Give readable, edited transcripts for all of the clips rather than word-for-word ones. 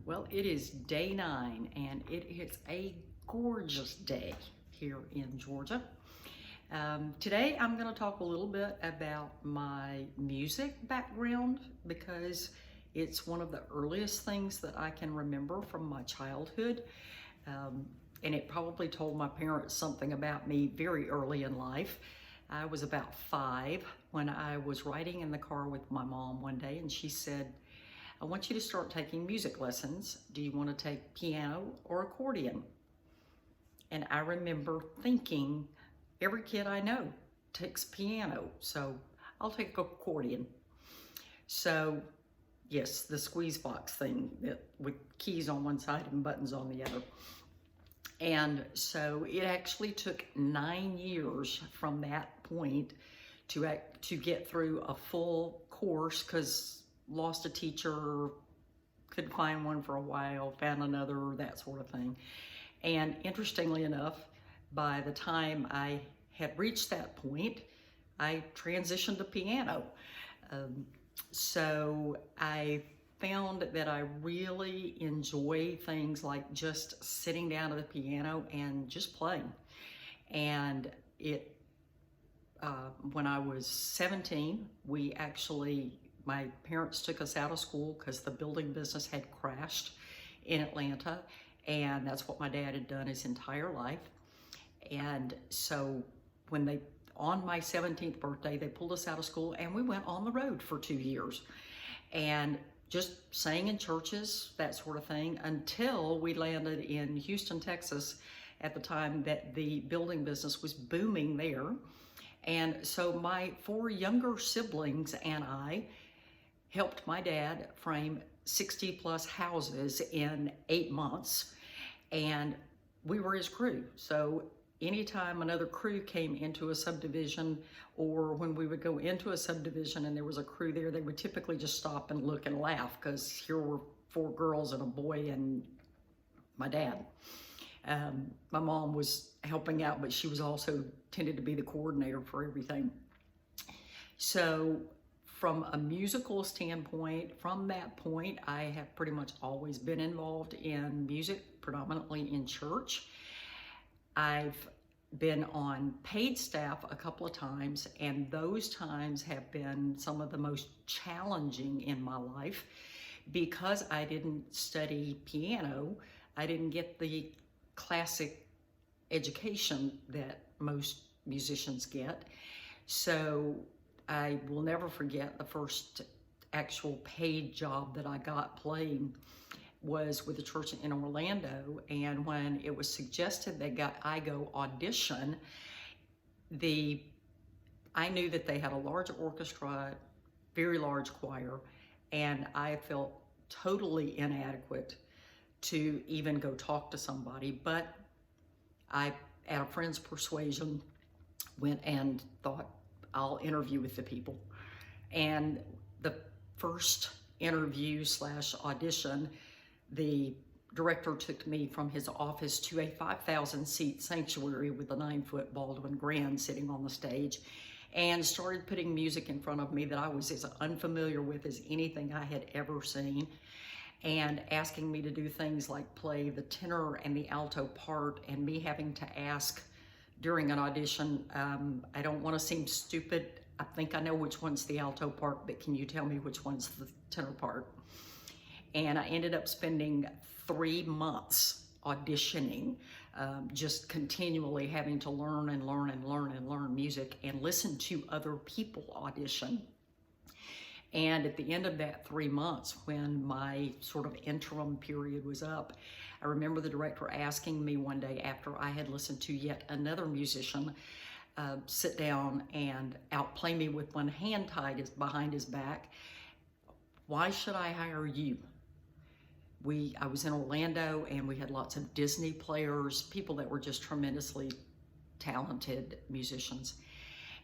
Well, it is day 9 and it is a gorgeous day here in Georgia. Today I'm going to talk a little bit about my music background because it's one of the earliest things that I can remember from my childhood. And it probably told my parents something about me very early in life. I was about 5 when I was riding in the car with my mom one day, and she said, I want you to start taking music lessons. Do you want to take piano or accordion? And I remember thinking, every kid I know takes piano, so I'll take accordion. So yes, the squeeze box thing with keys on one side and buttons on the other. And so it actually took 9 years from that point to get through a full course, because lost a teacher, couldn't find one for a while, found another, that sort of thing. And interestingly enough, by the time I had reached that point, I transitioned to piano. So I found that I really enjoy things like just sitting down at the piano and just playing. And when I was 17, my parents took us out of school because the building business had crashed in Atlanta, and that's what my dad had done his entire life. And so on my 17th birthday, they pulled us out of school and we went on the road for 2 years and just sang in churches, that sort of thing, until we landed in Houston, Texas at the time that the building business was booming there. And so my 4 younger siblings and I helped my dad frame 60 plus houses in 8 months, and we were his crew. So anytime another crew came into a subdivision, or when we would go into a subdivision and there was a crew there, they would typically just stop and look and laugh, because here were 4 girls and a boy and my dad. My mom was helping out, but she was also tended to be the coordinator for everything. So from a musical standpoint, from that point, I have pretty much always been involved in music, predominantly in church. I've been on paid staff a couple of times, and those times have been some of the most challenging in my life because I didn't study piano. I didn't get the classic education that most musicians get. So I will never forget the first actual paid job that I got playing was with a church in Orlando. And when it was suggested that I go audition, I knew that they had a large orchestra, very large choir, and I felt totally inadequate to even go talk to somebody. But I, at a friend's persuasion, went and thought, I'll interview with the people. And the first interview / audition, the director took me from his office to a 5,000 seat sanctuary with a 9-foot Baldwin Grand sitting on the stage, and started putting music in front of me that I was as unfamiliar with as anything I had ever seen, and asking me to do things like play the tenor and the alto part, and me having to ask during an audition, I don't want to seem stupid, I think I know which one's the alto part, but can you tell me which one's the tenor part? And I ended up spending 3 months auditioning, just continually having to learn and learn and learn and learn music and listen to other people audition. And at the end of that 3 months, when my sort of interim period was up, I remember the director asking me one day, after I had listened to yet another musician sit down and outplay me with one hand tied behind his back, why should I hire you? I was in Orlando, and we had lots of Disney players, people that were just tremendously talented musicians.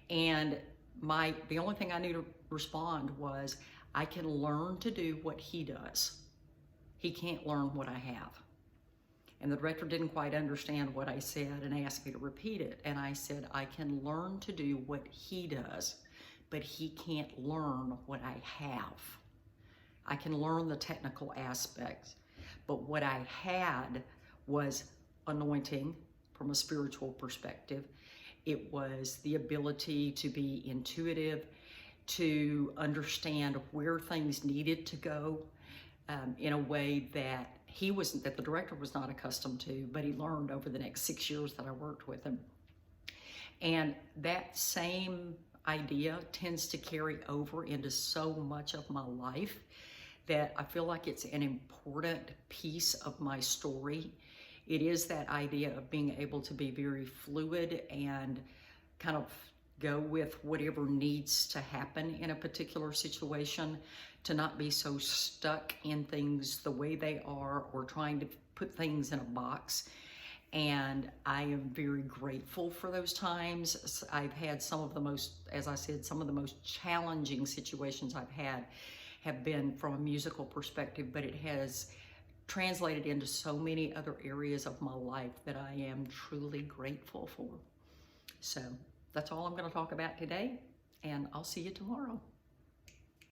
And the only thing I knew to respond was, I can learn to do what he does. He can't learn what I have. And the director didn't quite understand what I said and asked me to repeat it. And I said, I can learn to do what he does, but he can't learn what I have. I can learn the technical aspects, but what I had was anointing from a spiritual perspective. It was the ability to be intuitive, to understand where things needed to go in a way that that the director was not accustomed to, but he learned over the next 6 years that I worked with him. And that same idea tends to carry over into so much of my life that I feel like it's an important piece of my story. It is that idea of being able to be very fluid and kind of go with whatever needs to happen in a particular situation, to not be so stuck in things the way they are or trying to put things in a box. And I am very grateful for those times. I've had some of the most, as I said, some of the most challenging situations I've had have been from a musical perspective, but it has translated into so many other areas of my life that I am truly grateful for. So that's all I'm going to talk about today, and I'll see you tomorrow.